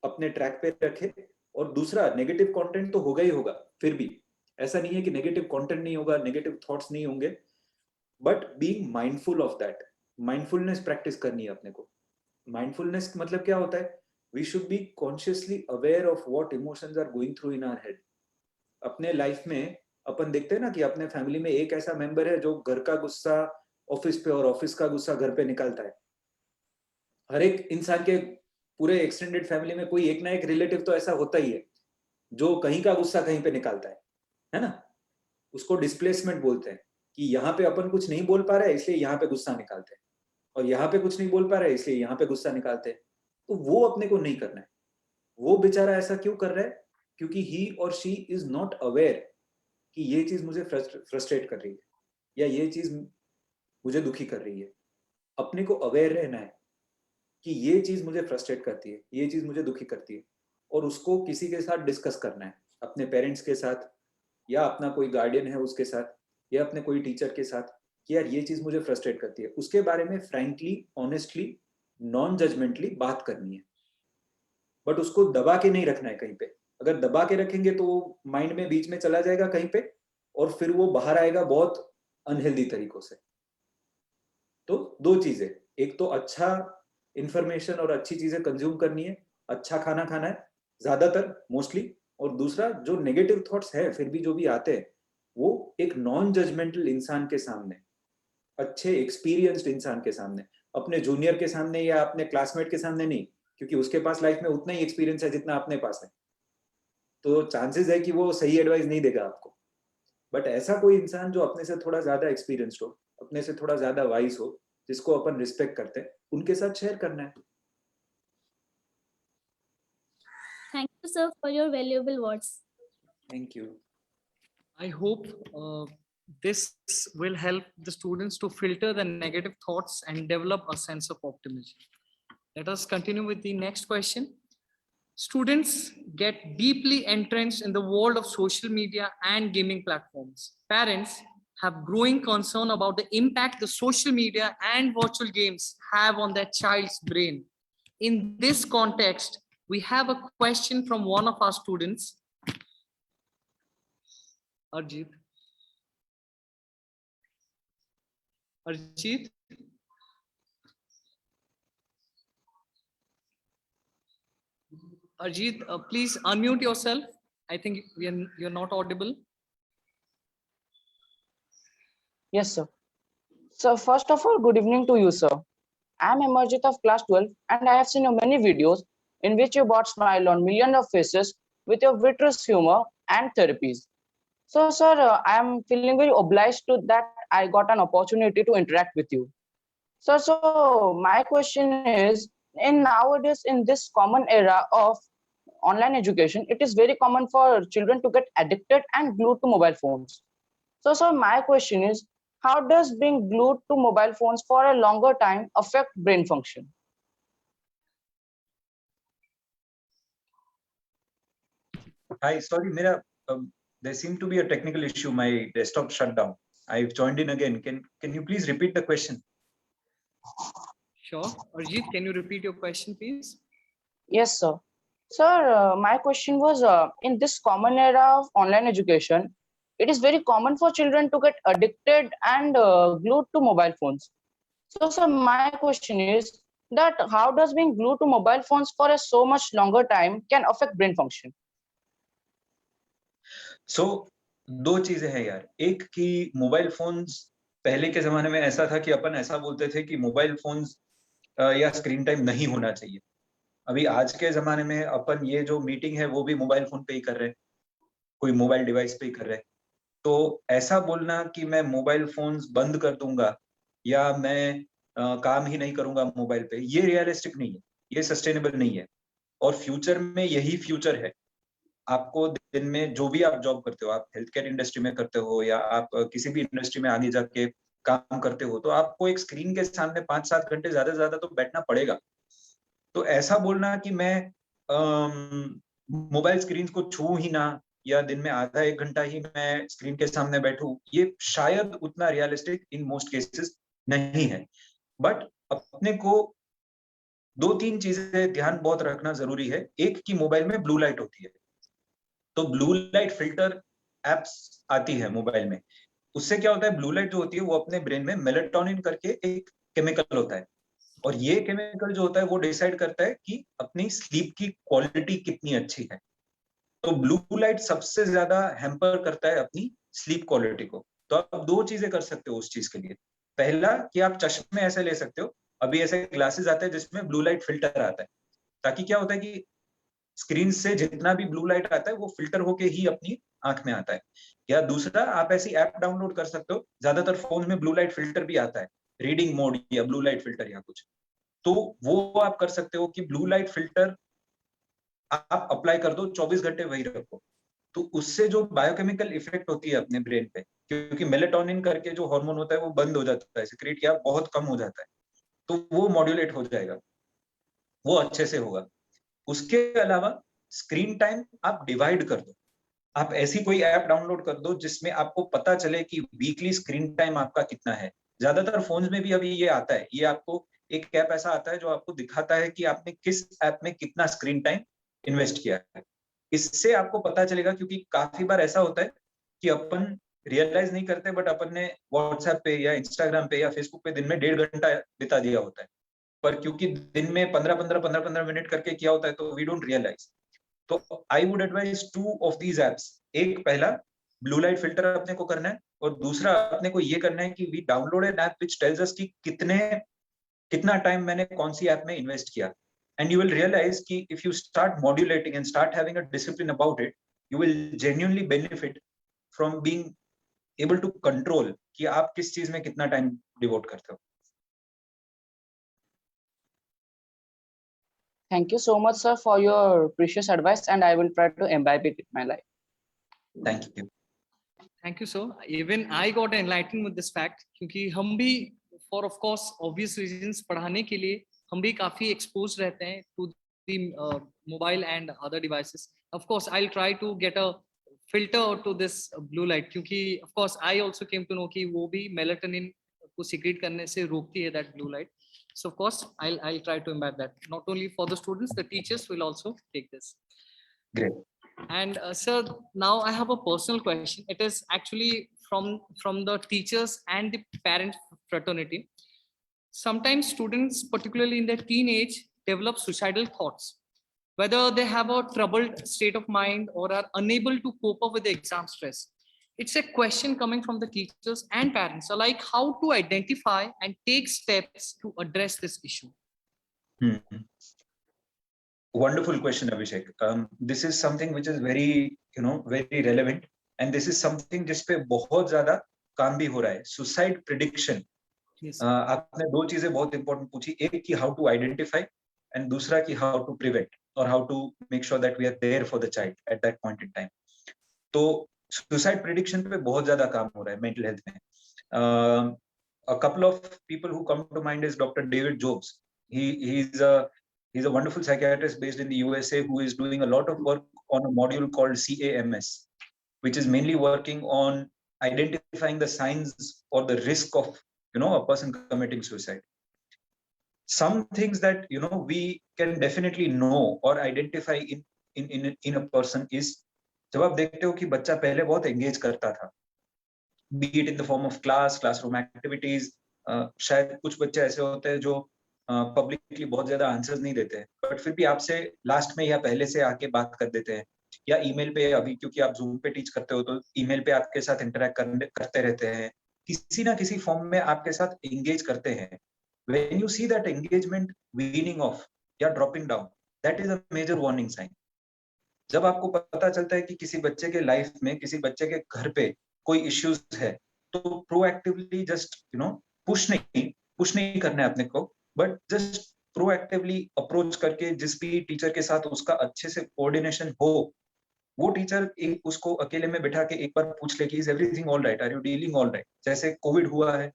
अपने ट्रैक पे रखे। और दूसरा, नेगेटिव कंटेंट तो होगा ही होगा, फिर भी ऐसा नहीं है कि नेगेटिव कंटेंट नहीं होगा, नेगेटिव थॉट्स नहीं होंगे, but being mindful of that. Mindfulness practice करनी है अपने को। माइंडफुलनेस मतलब क्या होता है? We should be consciously aware of what emotions are going through in our head. अपने लाइफ में अपन देखते हैं ना कि अपने फैमिली में एक ऐसा मेंबर है जो घर का गुस्सा ऑफिस पे और ऑफिस का गुस्सा घर पे निकालता है। हर एक इंसान के पूरे एक्सटेंडेड फैमिली में कोई एक ना एक रिलेटिव तो ऐसा होता ही है जो कहीं का गुस्सा कहीं पे निकालता है ना। उसको डिस्प्लेसमेंट बोलते हैं कि यहाँ पे अपन कुछ नहीं बोल पा रहे इसलिए यहाँ पे गुस्सा निकालते हैं, और यहाँ पे कुछ नहीं बोल पा रहे इसलिए यहाँ पे गुस्सा निकालते हैं। तो वो अपने को नहीं करना है। वो बेचारा ऐसा क्यों कर रहा है? क्योंकि ही और शी इज नॉट अवेयर कि ये चीज मुझे फ्रस्ट्रेट कर रही है या ये चीज मुझे दुखी कर रही है। अपने को अवेयर रहना है कि ये चीज मुझे फ्रस्ट्रेट करती है, ये चीज मुझे दुखी करती है, और उसको किसी के साथ डिस्कस करना है, अपने पेरेंट्स के साथ, या अपना कोई गार्डियन है उसके साथ, या अपने कोई टीचर के साथ, कि यार ये चीज मुझे फ्रस्ट्रेट करती है। उसके बारे में फ्रैंकली, ऑनेस्टली, नॉन जजमेंटली बात करनी है, बट उसको दबा के नहीं रखना है कहीं पे। अगर दबा के रखेंगे तो माइंड में बीच में चला जाएगा कहीं पे, और फिर वो बाहर आएगा बहुत अनहेल्दी तरीकों से। तो दो चीजें, एक तो अच्छा इंफॉर्मेशन और अच्छी चीजें कंज्यूम करनी है, अच्छा खाना खाना है ज्यादातर, मोस्टली, और दूसरा जो नेगेटिव थॉट्स है फिर भी जो भी आते हैं, वो एक नॉन जजमेंटल इंसान के सामने, अच्छे एक्सपीरियंस्ड इंसान के सामने, अपने जूनियर के सामने या अपने क्लासमेट के सामने नहीं, क्योंकि उसके पास लाइफ में उतना ही एक्सपीरियंस है जितना अपने पास है, तो चांसेस है कि वो सही एडवाइस नहीं देगा आपको। बट ऐसा कोई इंसान जो अपने से थोड़ा ज्यादा एक्सपीरियंस्ड हो, अपने से थोड़ा ज्यादा वाइज हो, जिसको अपन रिस्पेक्ट करते हैं, उनके साथ शेयर करना है। Thank you, sir, for your valuable words. Thank you. I hope this will help the students to filter the negative thoughts and develop a sense of optimism. Let us continue with the next question. Students get deeply entrenched in the world of social media and gaming platforms. Parents have growing concern about the impact the social media and virtual games have on their child's brain. In this context, we have a question from one of our students, Arjit. Arjit? Arjit, please unmute yourself. I think you're not audible. Yes, sir. So first of all, good evening to you, sir. I am Amarjit of class 12 and I have seen your many videos in which you brought smile on millions of faces with your vitreous humor and therapies. So, sir, I am feeling very obliged to that I got an opportunity to interact with you. So my question is, in nowadays, in this common era of online education, it is very common for children to get addicted and glued to mobile phones. So my question is, how does being glued to mobile phones for a longer time affect brain function? Hi, sorry, Mira, there seemed to be a technical issue. My desktop shut down. I've joined in again. Can you please repeat the question? Sure. Arjit, can you repeat your question, please? Yes, sir. Sir, my question was, in this common era of online education, it is very common for children to get addicted and glued to mobile phones. So, sir, my question is that how does being glued to mobile phones for a so much longer time can affect brain function? सो दो चीजें हैं यार. एक कि mobile phones पहले के जमाने में ऐसा था कि अपन ऐसा बोलते थे कि मोबाइल फोन्स या स्क्रीन टाइम नहीं होना चाहिए. अभी आज के जमाने में अपन ये जो मीटिंग है वो भी मोबाइल फोन पे ही कर रहे हैं, कोई मोबाइल डिवाइस पे ही कर रहे हैं. तो ऐसा बोलना कि मैं मोबाइल फोन्स बंद कर दूंगा या मैं काम ही नहीं करूंगा मोबाइल पे, ये रियलिस्टिक नहीं है, ये सस्टेनेबल नहीं है. और फ्यूचर में यही फ्यूचर है. आपको दिन में जो भी आप जॉब करते हो, आप हेल्थ केयर इंडस्ट्री में करते हो या आप किसी भी इंडस्ट्री में आगे जाके काम करते हो, तो आपको एक स्क्रीन के सामने 5-7 घंटे ज्यादा से ज्यादा तो बैठना पड़ेगा. तो ऐसा बोलना कि मैं मोबाइल स्क्रीन को छू ही ना या दिन में आधा 1 घंटा ही मैं स्क्रीन के सामने बैठूं, ये शायद उतना रियलिस्टिक इन मोस्ट केसेस नहीं है. बट अपने को 2-3 चीजें ध्यान बहुत रखना जरूरी है. एक कि मोबाइल में ब्लू लाइट होती है, तो ब्लू लाइट फिल्टर एप्स आती है मोबाइल में. उससे क्या होता है, ब्लू लाइट जो होती है वो अपने ब्रेन में मेलेटोनिन करके एक केमिकल होता है, और ये केमिकल जो होता है वो डिसाइड करता है कि अपनी स्लीप की क्वालिटी कितनी अच्छी है. तो ब्लू लाइट सबसे ज्यादा हैम्पर करता है अपनी स्लीप क्वालिटी को. तो आप 2 चीजें कर सकते हो उस चीज के लिए. पहला कि आप चश्मे ऐसे ले सकते हो, अभी ऐसे ग्लासेस आते हैं जिसमें ब्लू लाइट फिल्टर आता है, ताकि क्या होता है कि स्क्रीन से जितना भी ब्लू लाइट आता है वो फिल्टर होके ही अपनी आंख में आता है. या दूसरा, आप ऐसी ऐप डाउनलोड कर सकते हो, ज्यादातर फोन में ब्लू लाइट फिल्टर भी आता है, रीडिंग मोड या ब्लू लाइट फिल्टर या कुछ. तो वो आप कर सकते हो कि ब्लू लाइट फिल्टर आप अप्लाई कर दो, 24 घंटे वही रखो. तो उससे जो बायोकेमिकल इफेक्ट होती है अपने ब्रेन पे, क्योंकि मेलेटोनिन करके जो हार्मोन होता है वो बंद हो जाता है, सिक्रेट किया बहुत कम हो जाता है, तो वो मॉड्यूलेट हो जाएगा, वो अच्छे से होगा. उसके अलावा स्क्रीन टाइम आप डिवाइड कर दो. आप ऐसी कोई ऐप डाउनलोड कर दो जिसमें आपको पता चले कि वीकली स्क्रीन टाइम आपका कितना है. ज्यादातर फोन्स में भी अभी ये आता है, ये आपको एक ऐप ऐसा आता है जो आपको दिखाता है कि आपने किस ऐप में कितना स्क्रीन टाइम इन्वेस्ट किया है. इससे आपको पता चलेगा, क्योंकि काफी बार ऐसा होता है कि अपन रियलाइज नहीं करते, बट अपन ने व्हाट्सएप पे या इंस्टाग्राम पे या फेसबुक पे दिन में 1.5 घंटा बिता दिया होता है, पर क्योंकि दिन में 15-15 मिनट करके किया होता है तो वी डोंट रियलाइज. तो I would advise 2 of these apps. एक, पहला ब्लू लाइट फिल्टर अपने को करना है, और दूसरा अपने को ये करना है कि we download an app which tells us कि कितना टाइम मैंने कौन सी ऐप में इन्वेस्ट किया. एंड यू विल रियलाइज कि if you start modulating and start having a discipline about it, you will genuinely benefit from being able to control कि आप किस चीज में कितना टाइम डिवोट करते हो. Thank you so much, sir, for your precious advice, and I will try to imbibe it in my life. Thank you. Thank you, sir. Even I got enlightened with this fact क्योंकि हम भी for of course obvious reasons पढ़ाने के लिए हम भी काफी exposed रहते हैं to the mobile and other devices. Of course, I'll try to get a filter to this blue light क्योंकि of course I also came to know कि वो भी melatonin को secrete करने से रोकती है that blue light. So of course I'll try to imbibe that. Not only for the students, the teachers will also take this. Great. And sir, now I have a personal question. It is actually from the teachers and the parent fraternity. Sometimes students, particularly in their teenage, develop suicidal thoughts, whether they have a troubled state of mind or are unable to cope up with the exam stress. It's a question coming from the teachers and parents alike, how to identify and take steps to address this issue. Wonderful question, Abhishek. This is something which is very, very relevant, and this is something जिस पे बहुत ज़्यादा काम भी हो रहा है. Suicide prediction. Yes. आपने दो चीजें बहुत important पूछी. एक कि how to identify, and दूसरा कि how to prevent or how to make sure that we are there for the child at that point in time. तो suicide prediction पे बहुत ज़्यादा काम हो रहा है mental health में. A couple of people who come to mind is Dr. David Jobs. He's a wonderful psychiatrist based in the USA who is doing a lot of work on a module called CAMS, which is mainly working on identifying the signs or the risk of, a person committing suicide. Some things that, we can definitely know or identify in a person is, जब आप देखते हो कि बच्चा पहले बहुत engage करता था, be it in the form of classroom activities, शायद कुछ बच्चे ऐसे होते हैं जो पब्लिकली बहुत ज्यादा आंसर्स नहीं देते हैं, बट फिर भी आपसे लास्ट में या पहले से आके बात कर देते हैं, या ईमेल पे, अभी क्योंकि आप जूम पे टीच करते हो तो ईमेल पे आपके साथ इंटरेक्ट करते रहते हैं, किसी ना किसी फॉर्म में आपके साथ एंगेज करते हैं. When you see that engagement waning off या dropping down, that is a major warning sign. जब आपको पता चलता है कि किसी बच्चे के लाइफ में, किसी बच्चे के घर पे कोई इश्यूज है, तो प्रोएक्टिवली जस्ट पुश नहीं करना है अपने को, बट जस्ट प्रोएक्टिवली अप्रोच करके जिस भी टीचर के साथ उसका अच्छे से कोऑर्डिनेशन हो, वो टीचर उसको अकेले में बिठा के एक बार पूछ ले कि is everything all right, are you dealing all right. जैसे कोविड हुआ है,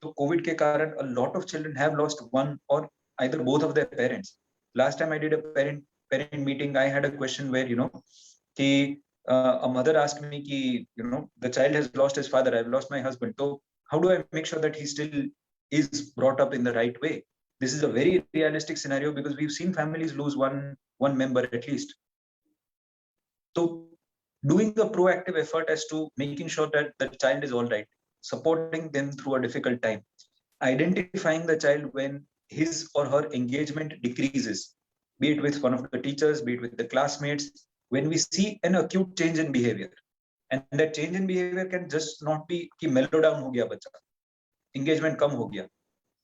तो कोविड के कारण a lot of children have lost one और either both of their parents. Last time I did a parent meeting, I had a question where कि a mother asked me ki, the child has lost his father, I've lost my husband, so how do I make sure that he still is brought up in the right way? This is a very realistic scenario because we've seen families lose one member at least. So doing a proactive effort as to making sure that the child is all right, supporting them through a difficult time, identifying the child when his or her engagement decreases, be it with one of the teachers, be it with the classmates, when we see an acute change in behavior, and that change in behavior can just not be कि mellow down हो गया बच्चा, engagement कम हो गया,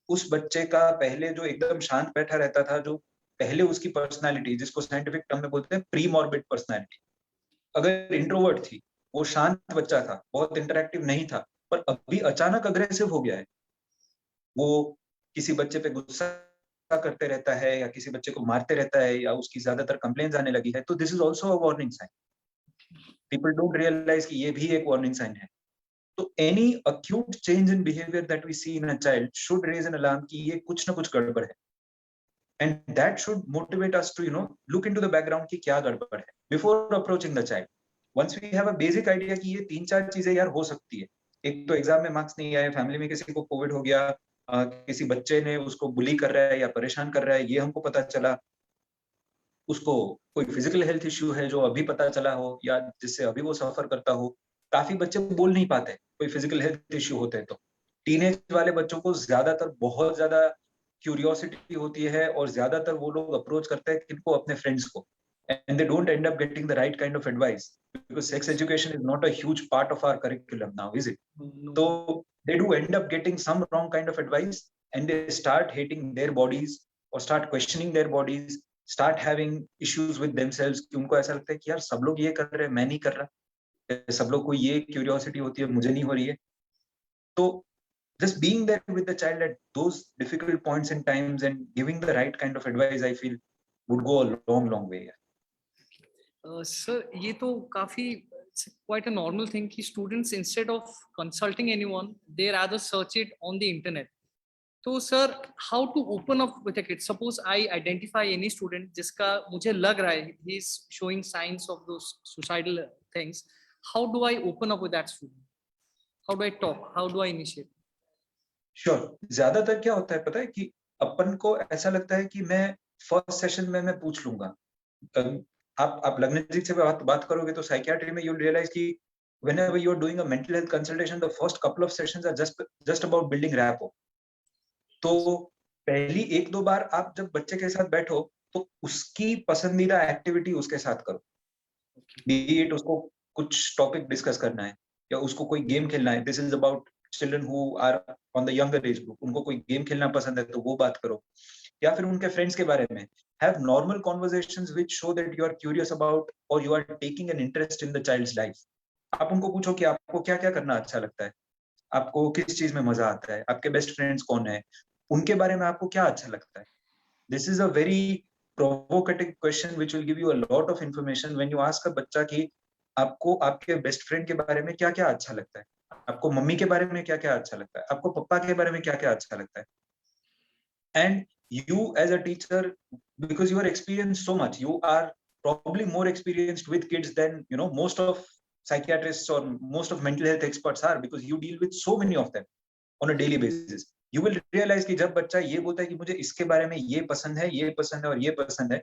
उस बच्चे का पहले जो एकदम शांत बैठा रहता था, जो पहले उसकी पर्सनालिटी, जिसको साइंटिफिक टर्म में बोलते हैं प्री मॉर्बिड पर्सनालिटी, अगर इंट्रोवर्ट थी, वो शांत बच्चा था, बहुत इंटरेक्टिव नहीं था, पर अभी अचानक अग्रेसिव हो गया है, वो किसी बच्चे पे गुस्सा करते रहता है या किसी बच्चे को मारते रहता है या उसकी ज्यादातर कंप्लेंट्स आने लगी है, तो this is also a warning sign. People don't realise कि ये भी एक वार्निंग साइन है. तो any acute change in behaviour that we see in a child should raise an alarm कि ये कुछ ना कुछ गड़बड़ है, and that should motivate us to look into the background कि क्या गड़बड़ है before approaching the child. Once we have a basic idea कि ये 3-4 चीजें यार हो सकती है, एक तो एग्जाम में मार्क्स नहीं आए, फैमिली में किसी को कोविड हो गया, किसी बच्चे ने उसको बुली कर रहा है या परेशान कर रहा है, ये हमको पता चला, उसको कोई फिजिकल हेल्थ इश्यू है जो अभी पता चला हो या जिससे अभी वो सफर करता हो. काफी बच्चे बोल नहीं पाते कोई फिजिकल हेल्थ इश्यू होते हैं, तो टीनेज वाले बच्चों को ज्यादातर बहुत ज्यादा क्यूरियोसिटी होती है और ज्यादातर वो लोग अप्रोच करते हैं किनको, अपने फ्रेंड्स को, and they don't end up getting the right kind of advice because sex education is not a huge part of our curriculum now, is it? No. So they do end up getting some wrong kind of advice, and they start hating their bodies or start questioning their bodies, start having issues with themselves कि उनको ऐसा लगता है कि यार सब लोग ये कर रहे हैं, मैं नहीं कर रहा, सब लोग को ये क्यूरियोसिटी होती है, मुझे नहीं हो रही है. तो just being there with the child at those difficult points in times and giving the right kind of advice, I feel would go a long way. Sir ये तो काफी it's quite a normal thing कि students instead of consulting anyone, they rather search it on the internet. So sir, how to open up with a kid? Suppose I identify any student जिसका मुझे लग रहा है he is showing signs of those suicidal things. How do I open up with that student? How do I talk? How do I initiate? Sure ज्यादातर क्या होता है पता है कि अपन को ऐसा लगता है कि मैं फर्स्ट सेशन में मैं पूछ लूंगा। आप लग्नजित से बात करोगे तो साइकियाट्री में यू विल रियलाइज कि whenever you are doing a mental health consultation, the first couple of sessions are just about building rapport. तो पहली एक दो बार आप जब बच्चे के साथ बैठो तो उसकी पसंदीदा एक्टिविटी उसके साथ करो, बी इट उसको कुछ टॉपिक डिस्कस करना है या उसको कोई गेम खेलना है। This is about children who are on the younger age group, उनको कोई गेम खेलना पसंद है तो वो बात करो, या फिर उनके फ्रेंड्स के बारे में। Have normal conversations which show that you are curious about और you are taking an interest in the child's life. आप उनको पूछो कि आपको क्या क्या करना अच्छा लगता है, आपको किस चीज में मजा आता है, आपके बेस्ट फ्रेंड्स कौन है, उनके बारे में आपको क्या अच्छा लगता है। This is a very provocative question which will give you a lot of information when you ask a बच्चा कि आपको आपके बेस्ट फ्रेंड के बारे में क्या क्या अच्छा लगता है, आपको मम्मी के बारे में क्या क्या अच्छा लगता है, आपको पापा के बारे में क्या क्या अच्छा लगता है। And you as a teacher, because you are experienced so much, you are probably more experienced with kids than most of psychiatrists or most of mental health experts are, because you deal with so many of them on a daily basis. You will realize कि जब बच्चा ये बोलता है कि मुझे इसके बारे में ये पसंद है, ये पसंद है और ये पसंद है,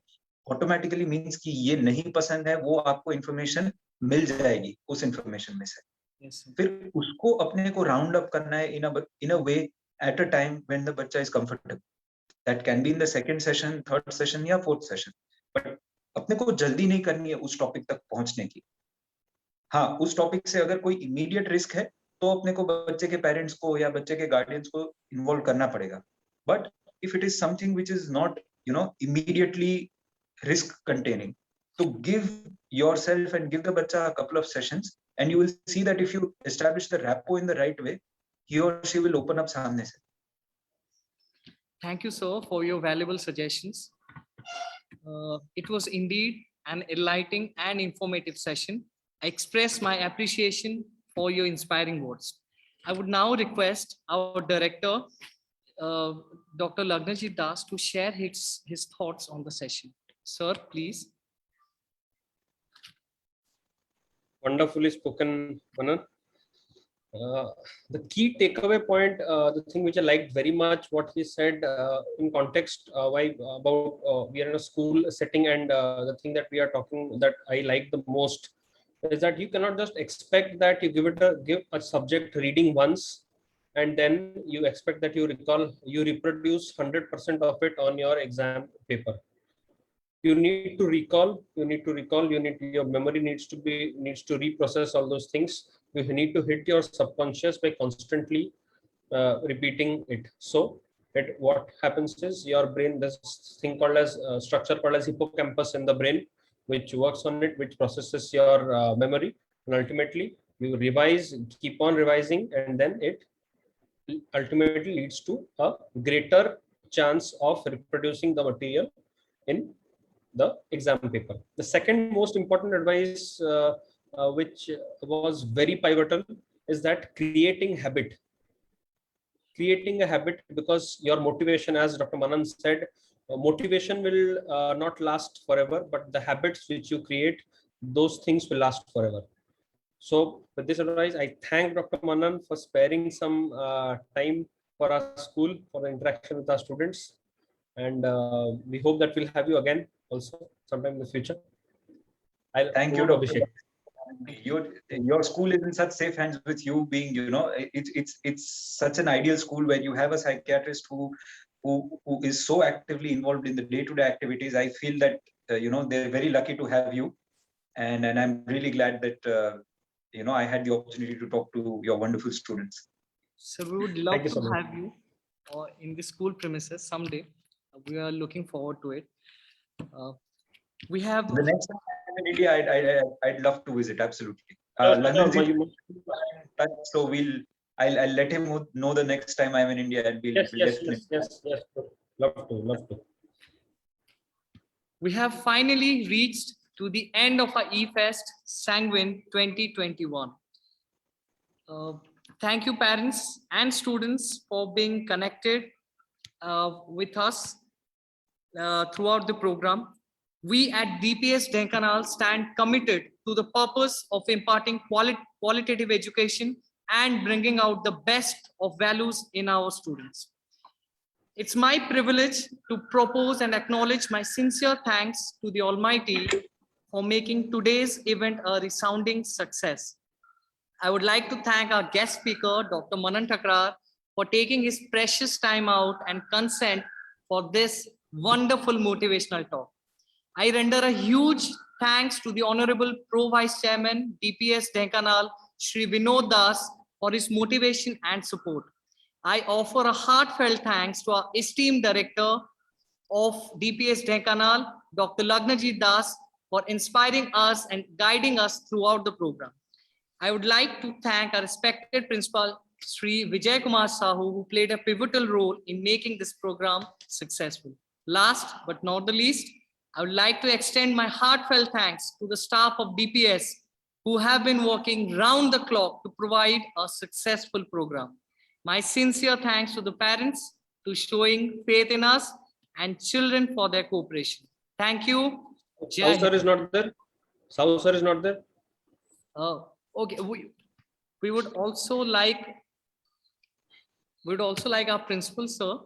ऑटोमेटिकली मीन्स कि ये नहीं पसंद है, वो आपको इंफॉर्मेशन मिल जाएगी उस इंफॉर्मेशन में से। Yes, sir. फिर उसको अपने को राउंड अप करना है in a way at a time when the बच्चा is comfortable. That can be in the second session, third session या fourth session. But अपने को जल्दी नहीं करनी है उस टॉपिक तक पहुंचने की। हाँ, उस टॉपिक से अगर कोई इमीडिएट रिस्क है तो अपने को बच्चे के पेरेंट्स को या बच्चे के गार्डियंस को इन्वॉल्व करना पड़ेगा। But if it is something which is not immediately risk containing, तो give yourself and give the bacha a couple of sessions and you will see that if you establish the rapport in the right way, he or she will open up सामने से। Thank you, sir, for your valuable suggestions. It was indeed an enlightening and informative session. I express my appreciation for your inspiring words. I would now request our director, Dr. Lagnajit Das, to share his thoughts on the session. Sir, please. Wonderfully spoken, Manan. The key takeaway point, the thing which I liked very much, what he said in context, why about we are in a school setting, and the thing that we are talking that I like the most is that you cannot just expect that you give a subject reading once and then you expect that you reproduce 100% of it on your exam paper. You need to recall, your memory needs to reprocess all those things. You need to hit your subconscious by constantly repeating it. So what happens is your brain, this thing called as structure called as hippocampus in the brain, which works on it, which processes your memory, and ultimately you revise, keep on revising, and then it ultimately leads to a greater chance of reproducing the material in the exam paper. The second most important advice which was very pivotal is that creating a habit, because your motivation, as Dr. Manan said, motivation will not last forever, but the habits which you create, those things will last forever. So with this advice, I thank Dr. Manan for sparing some time for our school, for the interaction with our students, and we hope that we'll have you again also sometime in the future. Thank you, Dr. Your school is in such safe hands with you being, it's such an ideal school where you have a psychiatrist who is so actively involved in the day-to-day activities. I feel that, they're very lucky to have you. And I'm really glad that, I had the opportunity to talk to your wonderful students. So we would love to have you in the school premises someday. We are looking forward to it. We have the next time I'm in India, I'd love to visit. Absolutely. So I'll let him know the next time I'm in India, and we'll yes. Love to. We have finally reached to the end of our eFest Sanguine 2021. Thank you, parents and students, for being connected with us throughout the program. We at DPS Dhenkanal stand committed to the purpose of imparting qualitative education and bringing out the best of values in our students. It's my privilege to propose and acknowledge my sincere thanks to the Almighty for making today's event a resounding success. I would like to thank our guest speaker, Dr. Manan Thakrar, for taking his precious time out and consent for this wonderful motivational talk. I render a huge thanks to the Honorable Pro Vice Chairman, DPS Dhenkanal, Shri Vinod Das, for his motivation and support. I offer a heartfelt thanks to our esteemed Director of DPS Dhenkanal, Dr. Lagnajit Das, for inspiring us and guiding us throughout the program. I would like to thank our respected Principal, Sri Vijay Kumar Sahu, who played a pivotal role in making this program successful. Last but not the least, I would like to extend my heartfelt thanks to the staff of DPS who have been working round the clock to provide a successful program. My sincere thanks to the parents to showing faith in us and children for their cooperation. Thank you. Sahu sir is not there. Sahu sir is not there. Okay, we would also like our principal, sir.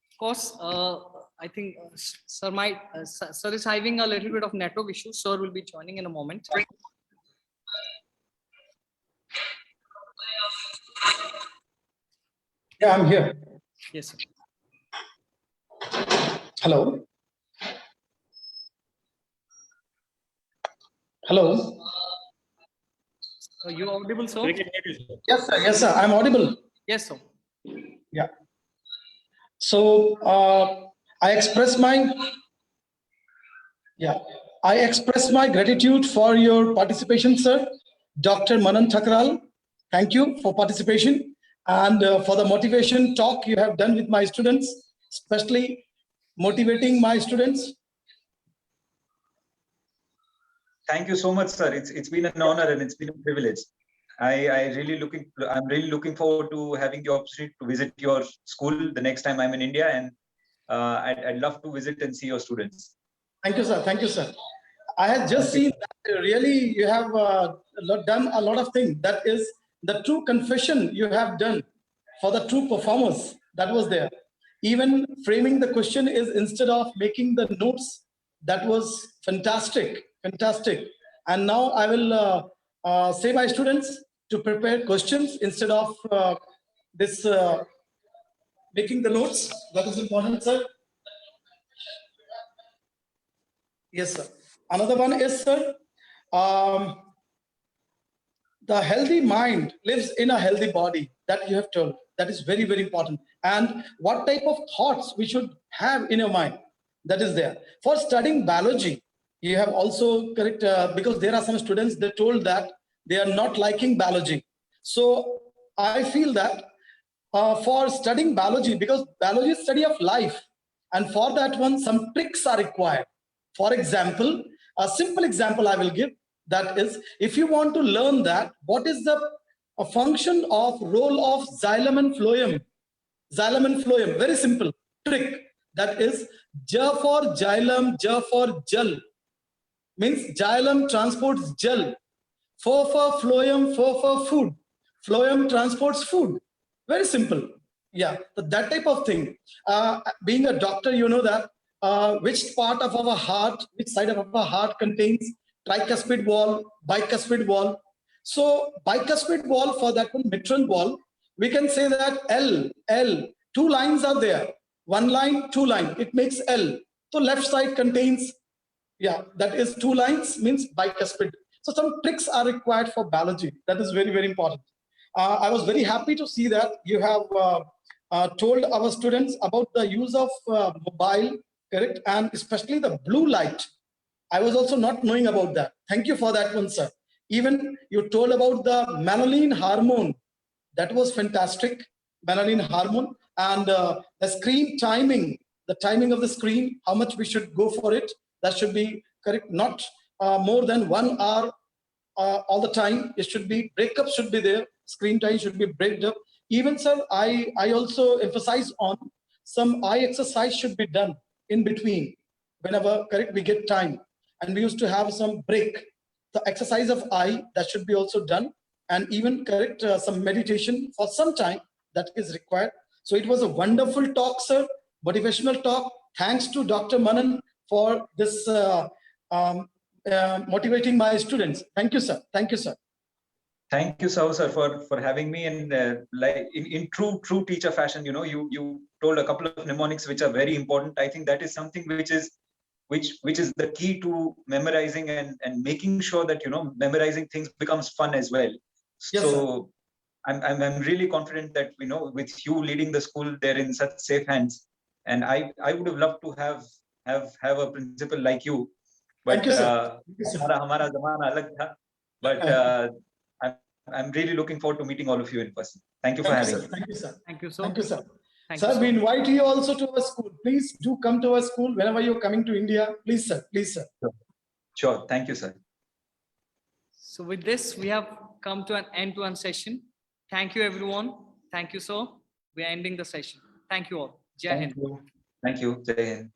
Of course, I think sir sir is having a little bit of network issue. Sir will be joining in a moment. Yeah, I'm here. Yes, sir. Hello. Hello. Are you audible, sir? We can hear you, sir. Yes, sir. Yes, sir. I'm audible. Yes, sir. Yeah. So I express my gratitude for your participation, sir. Dr. Manan Thakral, thank you for participation and for the motivation talk you have done with my students, especially motivating my students. Thank you so much, sir. It's been an honor and it's been a privilege. I'm really looking forward to having the opportunity to visit your school the next time I'm in India, and I'd love to visit and see your students. Thank you, sir. Thank you, sir. I have just seen that really you have done a lot of things. That is the true confession you have done for the true performers that was there. Even framing the question is instead of making the notes, that was fantastic, fantastic. And now I will say my students to prepare questions instead of making the notes. That is important, sir. Yes, sir. Another one is, sir, the healthy mind lives in a healthy body, that you have told. That is very, very important. And what type of thoughts we should have in your mind, that is there. For studying biology, you have also correct, because there are some students, they told that they are not liking biology. So I feel that for studying biology, because biology is study of life, and for that one, some tricks are required. For example, a simple example I will give, that is, if you want to learn that, what is the function of role of xylem and phloem? Xylem and phloem, very simple trick. That is, J for xylem, J for jal. Means xylem transports gel. F for phloem, F for food. Phloem transports food. Very simple. Yeah, that type of thing. Being a doctor, you know that which part of our heart, which side of our heart contains tricuspid wall, bicuspid wall. So bicuspid wall, for that one, mitral wall, we can say that L, two lines are there. One line, two line, it makes L. So left side contains, yeah, that is two lines, means bicuspid. So some tricks are required for biology. That is very, very important. I was very happy to see that you have told our students about the use of mobile, correct, and especially the blue light. I was also not knowing about that. Thank you for that one, sir. Even you told about the melanin hormone. That was fantastic, Melanin Hormone. And the screen timing, the timing of the screen, how much we should go for it, that should be correct. Not more than 1 hour all the time. It should be, breakup should be there. Screen time should be breaked up. Even, sir, I also emphasize on some eye exercise should be done in between. Whenever, correct, we get time. And we used to have some break. The exercise of eye, that should be also done. And even, correct, some meditation for some time that is required. So it was a wonderful talk, sir, motivational talk. Thanks to Dr. Manan for this motivating my students. Thank you, sir. Thank you, sir. Thank you, Sahu, sir, for having me. And like in true teacher fashion, you know, you told a couple of mnemonics which are very important. I think that is something which is the key to memorizing and making sure that, you know, memorizing things becomes fun as well. Yes, so I'm really confident that, you know, with you leading the school, they're in such safe hands. And I would have loved to have a principal like you. But Thank you, sir. Thank you, sir. hamara zamana alag tha. But I'm really looking forward to meeting all of you in person. Thank you for having me. Thank you, sir. Thank you, sir. Thank you, sir. Thank Sir, you, we invite you also to our school. Please do come to our school whenever you're coming to India. Please, sir. Please, sir. Sure. Thank you, sir. So with this, we have come to an end-to-end session. Thank you, everyone. Thank you, sir. We are ending the session. Thank you all. Jai Hind. Thank you. Jai Hind.